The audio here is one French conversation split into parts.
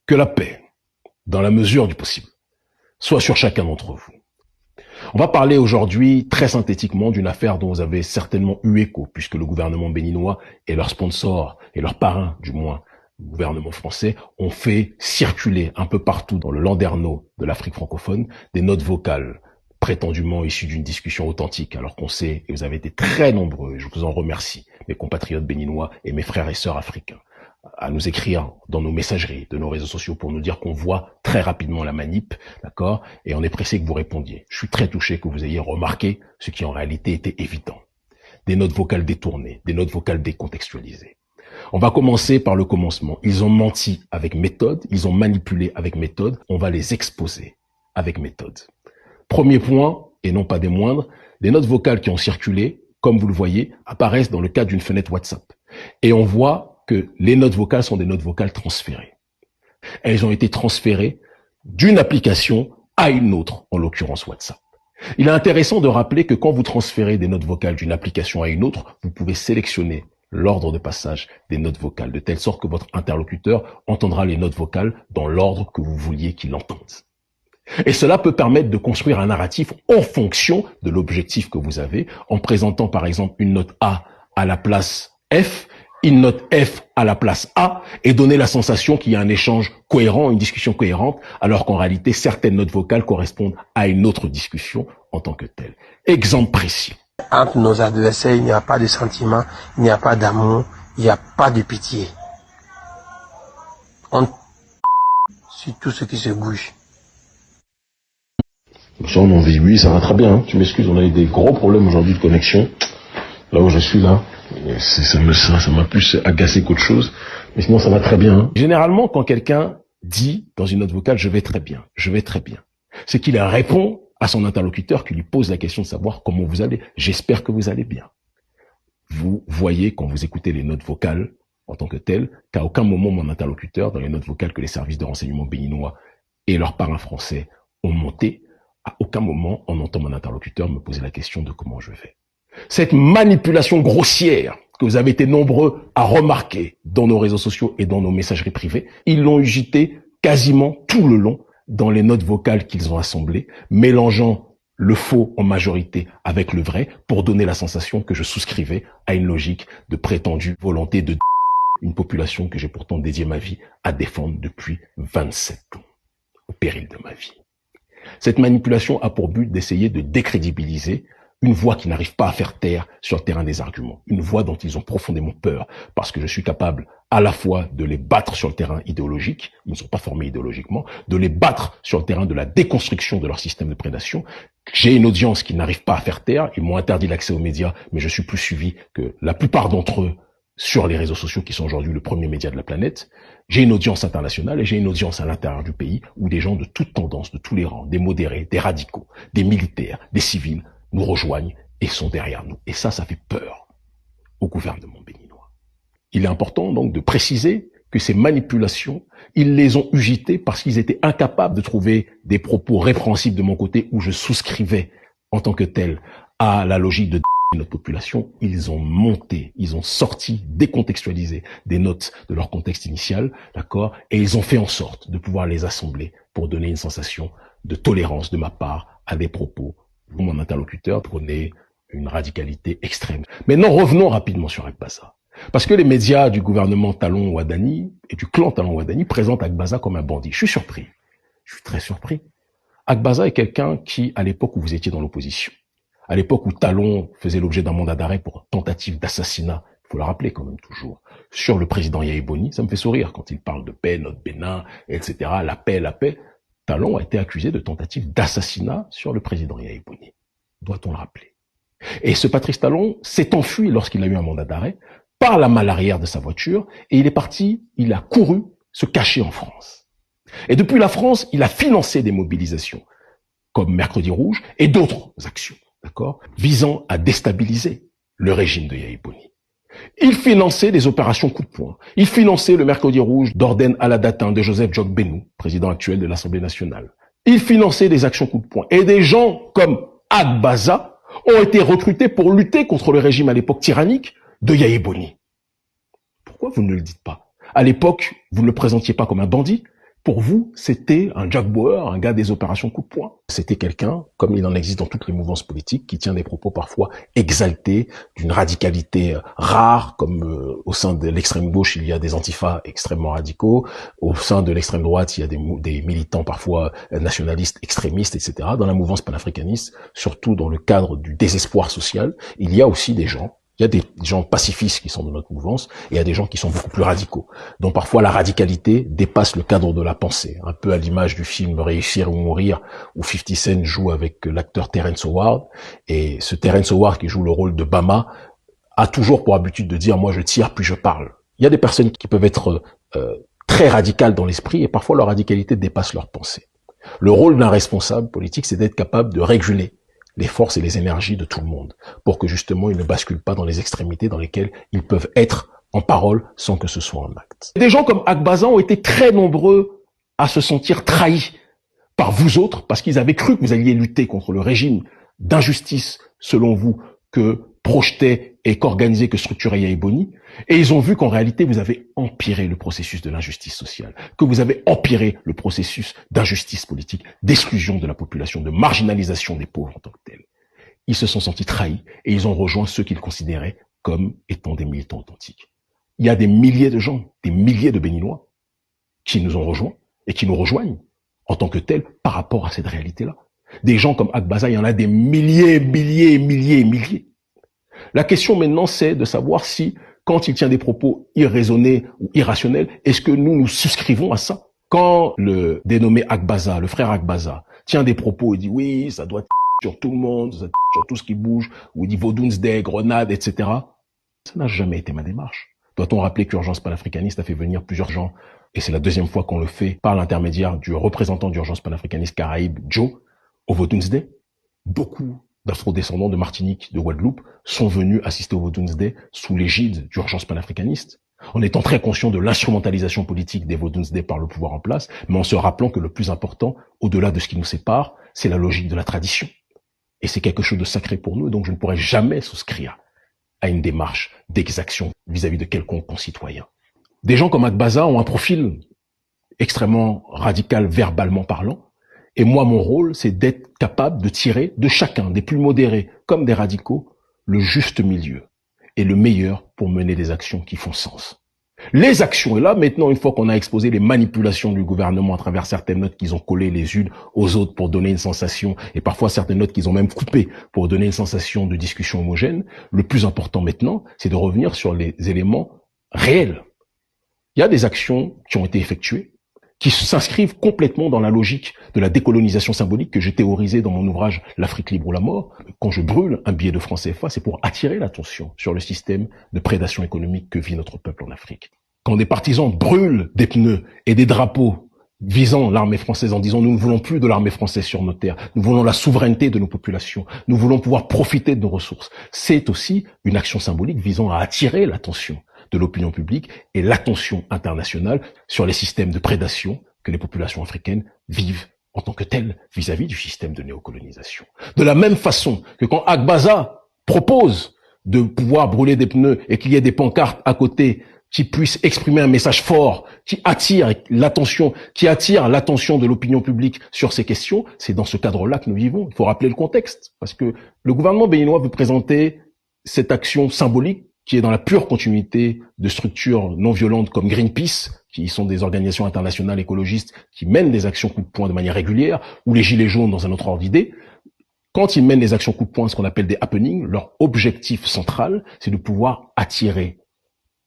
Que la paix, dans la mesure du possible, soit sur chacun d'entre vous. On va parler aujourd'hui très synthétiquement d'une affaire dont vous avez certainement eu écho, puisque le gouvernement béninois et leurs sponsors, et leurs parrains du moins, le gouvernement français, ont fait circuler un peu partout dans le landerneau de l'Afrique francophone des notes vocales prétendument issues d'une discussion authentique, alors qu'on sait, et vous avez été très nombreux, et je vous en remercie, mes compatriotes béninois et mes frères et sœurs africains, à nous écrire dans nos messageries, de nos réseaux sociaux pour nous dire qu'on voit très rapidement la manip, d'accord? Et on est pressé que vous répondiez. Je suis très touché que vous ayez remarqué ce qui en réalité était évident. Des notes vocales détournées, des notes vocales décontextualisées. On va commencer par le commencement. Ils ont menti avec méthode, ils ont manipulé avec méthode, on va les exposer avec méthode. Premier point, et non pas des moindres, les notes vocales qui ont circulé, comme vous le voyez, apparaissent dans le cadre d'une fenêtre WhatsApp. Et on voit que les notes vocales sont des notes vocales transférées. Elles ont été transférées d'une application à une autre, en l'occurrence WhatsApp. Il est intéressant de rappeler que quand vous transférez des notes vocales d'une application à une autre, vous pouvez sélectionner l'ordre de passage des notes vocales, de telle sorte que votre interlocuteur entendra les notes vocales dans l'ordre que vous vouliez qu'il entende. Et cela peut permettre de construire un narratif en fonction de l'objectif que vous avez, en présentant par exemple une note A à la place F, une note F à la place A, et donner la sensation qu'il y a un échange cohérent, une discussion cohérente, alors qu'en réalité, certaines notes vocales correspondent à une autre discussion en tant que telle. Exemple précis. Entre nos adversaires, il n'y a pas de sentiment, il n'y a pas d'amour, il n'y a pas de pitié. On sur tout ce qui se bouge. Bonsoir mon vie, oui, ça va très bien. Tu m'excuses, on a eu des gros problèmes aujourd'hui de connexion. Là où je suis là. Ça m'a plus agacé qu'autre chose, mais sinon ça va très bien. Généralement, quand quelqu'un dit dans une note vocale « je vais très bien », c'est qu'il répond à son interlocuteur qui lui pose la question de savoir comment vous allez. J'espère que vous allez bien. Vous voyez quand vous écoutez les notes vocales en tant que telles qu'à aucun moment mon interlocuteur, dans les notes vocales que les services de renseignement béninois et leurs parrains français ont monté, à aucun moment on entend mon interlocuteur me poser la question de comment je vais. Cette manipulation grossière que vous avez été nombreux à remarquer dans nos réseaux sociaux et dans nos messageries privées, ils l'ont agité quasiment tout le long dans les notes vocales qu'ils ont assemblées, mélangeant le faux en majorité avec le vrai pour donner la sensation que je souscrivais à une logique de prétendue volonté de une population que j'ai pourtant dédié ma vie à défendre depuis 27 ans, au péril de ma vie. Cette manipulation a pour but d'essayer de décrédibiliser une voix qui n'arrive pas à faire taire sur le terrain des arguments, une voix dont ils ont profondément peur, parce que je suis capable à la fois de les battre sur le terrain idéologique, ils ne sont pas formés idéologiquement, de les battre sur le terrain de la déconstruction de leur système de prédation. J'ai une audience qui n'arrive pas à faire taire, ils m'ont interdit l'accès aux médias, mais je suis plus suivi que la plupart d'entre eux sur les réseaux sociaux qui sont aujourd'hui le premier média de la planète. J'ai une audience internationale et j'ai une audience à l'intérieur du pays où des gens de toutes tendances, de tous les rangs, des modérés, des radicaux, des militaires, des civils, nous rejoignent et sont derrière nous. Et ça fait peur au gouvernement béninois. Il est important donc de préciser que ces manipulations, ils les ont ugitées parce qu'ils étaient incapables de trouver des propos répréhensibles de mon côté où je souscrivais en tant que tel à la logique de notre population. Ils ont monté, ils ont sorti, décontextualisé des notes de leur contexte initial, d'accord, et ils ont fait en sorte de pouvoir les assembler pour donner une sensation de tolérance de ma part à des propos où mon interlocuteur prenait une radicalité extrême. Maintenant, revenons rapidement sur Agbaza. Parce que les médias du gouvernement Talon Ouadani et du clan Talon Ouadani présentent Agbaza comme un bandit. Je suis surpris. Je suis très surpris. Agbaza est quelqu'un qui, à l'époque où vous étiez dans l'opposition, à l'époque où Talon faisait l'objet d'un mandat d'arrêt pour tentative d'assassinat, il faut le rappeler quand même toujours, sur le président Yahya Boni, ça me fait sourire quand il parle de paix, notre Bénin, etc., la paix. Talon a été accusé de tentative d'assassinat sur le président Yahya Boni. Doit-on le rappeler? Et ce Patrice Talon s'est enfui lorsqu'il a eu un mandat d'arrêt par la malle arrière de sa voiture et il est parti, il a couru se cacher en France. Et depuis la France, il a financé des mobilisations comme Mercredi Rouge et d'autres actions, d'accord, visant à déstabiliser le régime de Yahya Boni. Il finançait des opérations coup de poing. Il finançait le Mercredi Rouge d'Orden Aladatin de Joseph Jog Benou, président actuel de l'Assemblée nationale. Il finançait des actions coup de poing. Et des gens comme Agbaza ont été recrutés pour lutter contre le régime à l'époque tyrannique de Yahya Boni. Pourquoi vous ne le dites pas? À l'époque, vous ne le présentiez pas comme un bandit, Pour vous, c'était un Jack Bauer, un gars des opérations coup de poing. C'était quelqu'un, comme il en existe dans toutes les mouvances politiques, qui tient des propos parfois exaltés, d'une radicalité rare, comme au sein de l'extrême gauche, il y a des antifas extrêmement radicaux, au sein de l'extrême droite, il y a des militants parfois nationalistes, extrémistes, etc. Dans la mouvance panafricaniste, surtout dans le cadre du désespoir social, il y a aussi des gens. Il y a des gens pacifistes qui sont dans notre mouvance et il y a des gens qui sont beaucoup plus radicaux. Donc parfois la radicalité dépasse le cadre de la pensée, un peu à l'image du film Réussir ou mourir où 50 Cent joue avec l'acteur Terrence Howard, et ce Terrence Howard qui joue le rôle de Bama a toujours pour habitude de dire moi je tire puis je parle. Il y a des personnes qui peuvent être très radicales dans l'esprit et parfois leur radicalité dépasse leur pensée. Le rôle d'un responsable politique, c'est d'être capable de réguler les forces et les énergies de tout le monde, pour que justement ils ne basculent pas dans les extrémités dans lesquelles ils peuvent être en parole sans que ce soit en acte. Des gens comme Agbaza ont été très nombreux à se sentir trahis par vous autres, parce qu'ils avaient cru que vous alliez lutter contre le régime d'injustice, selon vous, que projetait et qu'organisait, que structurait Yaya Boni, et ils ont vu qu'en réalité, vous avez empiré le processus de l'injustice sociale, que vous avez empiré le processus d'injustice politique, d'exclusion de la population, de marginalisation des pauvres en tant que tels. Ils se sont sentis trahis et ils ont rejoint ceux qu'ils considéraient comme étant des militants authentiques. Il y a des milliers de gens, des milliers de Béninois qui nous ont rejoints et qui nous rejoignent en tant que tels par rapport à cette réalité-là. Des gens comme Agbaza, il y en a des milliers. La question maintenant, c'est de savoir si, quand il tient des propos irraisonnés ou irrationnels, est-ce que nous souscrivons à ça? Quand le dénommé Agbaza, le frère Agbaza, tient des propos et dit oui, ça doit sur tout le monde, ça sur tout ce qui bouge, ou il dit Vodounsday, Grenade, etc. Ça n'a jamais été ma démarche. Doit-on rappeler qu'Urgence panafricaniste a fait venir plusieurs gens, et c'est la deuxième fois qu'on le fait par l'intermédiaire du représentant d'Urgence panafricaniste Caraïbes, Joe, au Vodounsday? Beaucoup d'afro-descendants de Martinique, de Guadeloupe, sont venus assister au Vodounsday sous l'égide d'Urgence panafricaniste, en étant très conscients de l'instrumentalisation politique des Vodounsday par le pouvoir en place, mais en se rappelant que le plus important, au-delà de ce qui nous sépare, c'est la logique de la tradition. Et c'est quelque chose de sacré pour nous, et donc je ne pourrais jamais souscrire à une démarche d'exaction vis-à-vis de quelconque concitoyen. Des gens comme Agbaza ont un profil extrêmement radical verbalement parlant, et moi, mon rôle, c'est d'être capable de tirer de chacun, des plus modérés comme des radicaux, le juste milieu et le meilleur pour mener des actions qui font sens. Les actions, et là, maintenant, une fois qu'on a exposé les manipulations du gouvernement à travers certaines notes qu'ils ont collées les unes aux autres pour donner une sensation, et parfois certaines notes qu'ils ont même coupées pour donner une sensation de discussion homogène, le plus important maintenant, c'est de revenir sur les éléments réels. Il y a des actions qui ont été effectuées, qui s'inscrivent complètement dans la logique de la décolonisation symbolique que j'ai théorisée dans mon ouvrage L'Afrique libre ou la mort. Quand je brûle un billet de franc CFA, c'est pour attirer l'attention sur le système de prédation économique que vit notre peuple en Afrique. Quand des partisans brûlent des pneus et des drapeaux visant l'armée française en disant nous ne voulons plus de l'armée française sur nos terres, nous voulons la souveraineté de nos populations, nous voulons pouvoir profiter de nos ressources, c'est aussi une action symbolique visant à attirer l'attention de l'opinion publique et l'attention internationale sur les systèmes de prédation que les populations africaines vivent en tant que telles vis-à-vis du système de néocolonisation. De la même façon que quand Agbaza propose de pouvoir brûler des pneus et qu'il y ait des pancartes à côté qui puissent exprimer un message fort, qui attire l'attention de l'opinion publique sur ces questions, c'est dans ce cadre-là que nous vivons. Il faut rappeler le contexte, parce que le gouvernement béninois veut présenter cette action symbolique qui est dans la pure continuité de structures non violentes comme Greenpeace, qui sont des organisations internationales écologistes qui mènent des actions coup de poing de manière régulière, ou les Gilets jaunes dans un autre ordre d'idée. Quand ils mènent des actions coup de poing, ce qu'on appelle des happenings, leur objectif central, c'est de pouvoir attirer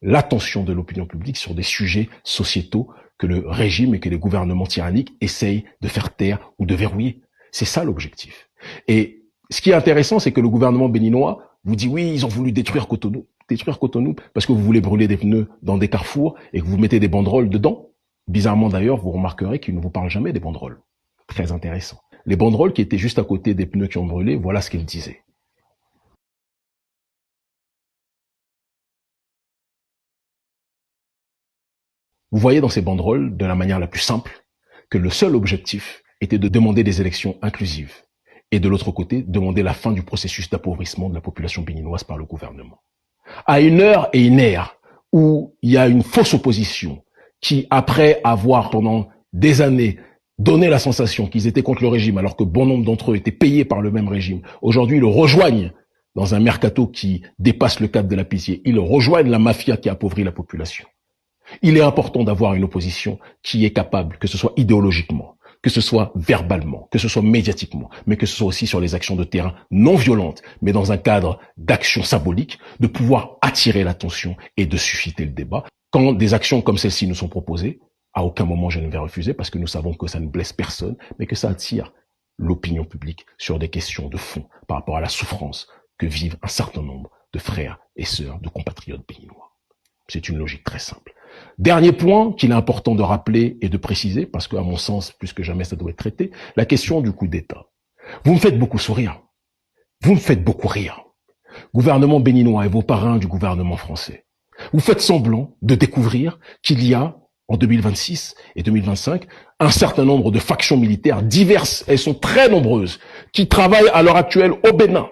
l'attention de l'opinion publique sur des sujets sociétaux que le régime et que les gouvernements tyranniques essayent de faire taire ou de verrouiller. C'est ça l'objectif. Et ce qui est intéressant, c'est que le gouvernement béninois vous dit oui, ils ont voulu détruire Cotonou. Détruire Cotonou parce que vous voulez brûler des pneus dans des carrefours et que vous mettez des banderoles dedans. Bizarrement d'ailleurs, vous remarquerez qu'ils ne vous parlent jamais des banderoles. Très intéressant. Les banderoles qui étaient juste à côté des pneus qui ont brûlé, voilà ce qu'ils disaient. Vous voyez dans ces banderoles, de la manière la plus simple, que le seul objectif était de demander des élections inclusives et de l'autre côté, demander la fin du processus d'appauvrissement de la population béninoise par le gouvernement. À une heure et une ère où il y a une fausse opposition qui, après avoir pendant des années, donné la sensation qu'ils étaient contre le régime, alors que bon nombre d'entre eux étaient payés par le même régime, aujourd'hui le rejoignent dans un mercato qui dépasse le cadre de la pitié. Ils rejoignent la mafia qui appauvrit la population. Il est important d'avoir une opposition qui est capable, que ce soit idéologiquement, que ce soit verbalement, que ce soit médiatiquement, mais que ce soit aussi sur les actions de terrain non violentes, mais dans un cadre d'action symbolique, de pouvoir attirer l'attention et de susciter le débat. Quand des actions comme celle-ci nous sont proposées, à aucun moment je ne vais refuser parce que nous savons que ça ne blesse personne, mais que ça attire l'opinion publique sur des questions de fond par rapport à la souffrance que vivent un certain nombre de frères et sœurs, de compatriotes béninois. C'est une logique très simple. Dernier point qu'il est important de rappeler et de préciser, parce qu'à mon sens, plus que jamais, ça doit être traité, la question du coup d'État. Vous me faites beaucoup sourire. Vous me faites beaucoup rire. Gouvernement béninois et vos parrains du gouvernement français. Vous faites semblant de découvrir qu'il y a, en 2026 et 2025, un certain nombre de factions militaires diverses, elles sont très nombreuses, qui travaillent à l'heure actuelle au Bénin.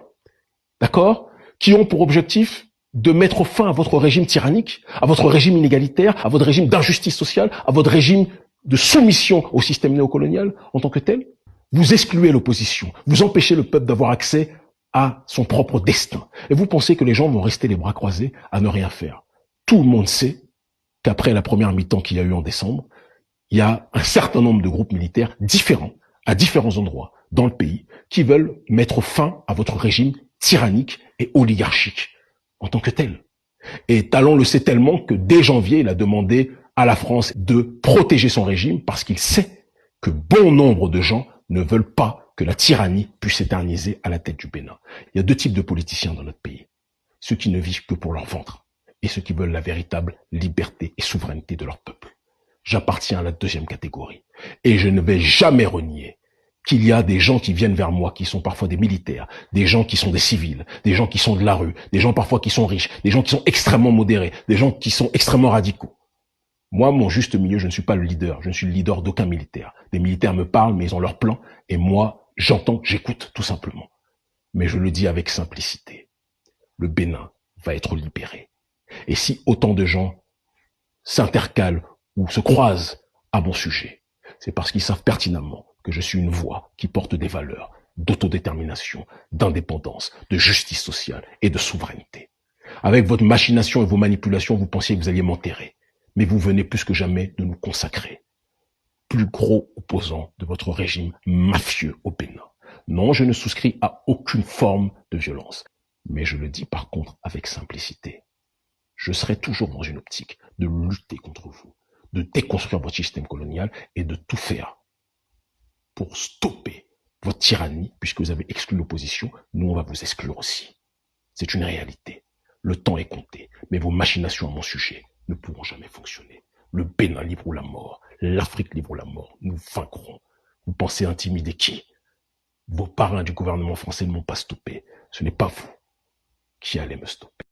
D'accord? Qui ont pour objectif de mettre fin à votre régime tyrannique, à votre régime inégalitaire, à votre régime d'injustice sociale, à votre régime de soumission au système néocolonial en tant que tel. Vous excluez l'opposition, vous empêchez le peuple d'avoir accès à son propre destin. Et vous pensez que les gens vont rester les bras croisés à ne rien faire. Tout le monde sait qu'après la première mi-temps qu'il y a eu en décembre, il y a un certain nombre de groupes militaires différents, à différents endroits dans le pays, qui veulent mettre fin à votre régime tyrannique et oligarchique en tant que tel. Et Talon le sait tellement que dès janvier, il a demandé à la France de protéger son régime parce qu'il sait que bon nombre de gens ne veulent pas que la tyrannie puisse s'éterniser à la tête du Bénin. Il y a deux types de politiciens dans notre pays. Ceux qui ne vivent que pour leur ventre et ceux qui veulent la véritable liberté et souveraineté de leur peuple. J'appartiens à la deuxième catégorie et je ne vais jamais renier qu'il y a des gens qui viennent vers moi, qui sont parfois des militaires, des gens qui sont des civils, des gens qui sont de la rue, des gens parfois qui sont riches, des gens qui sont extrêmement modérés, des gens qui sont extrêmement radicaux. Moi, mon juste milieu, je ne suis pas le leader, je ne suis le leader d'aucun militaire. Des militaires me parlent, mais ils ont leur plan, et moi, j'entends, j'écoute, tout simplement. Mais je le dis avec simplicité. Le Bénin va être libéré. Et si autant de gens s'intercalent ou se croisent à mon sujet, c'est parce qu'ils savent pertinemment que je suis une voix qui porte des valeurs d'autodétermination, d'indépendance, de justice sociale et de souveraineté. Avec votre machination et vos manipulations, vous pensiez que vous alliez m'enterrer. Mais vous venez plus que jamais de nous consacrer. Plus gros opposant de votre régime mafieux au Bénin. Non, je ne souscris à aucune forme de violence. Mais je le dis par contre avec simplicité. Je serai toujours dans une optique de lutter contre vous, de déconstruire votre système colonial et de tout faire pour stopper votre tyrannie, puisque vous avez exclu l'opposition, nous on va vous exclure aussi. C'est une réalité. Le temps est compté, mais vos machinations à mon sujet ne pourront jamais fonctionner. Le Bénin livre ou la mort, l'Afrique livre ou la mort, nous vaincrons. Vous pensez intimider qui? Vos parrains du gouvernement français ne m'ont pas stoppé. Ce n'est pas vous qui allez me stopper.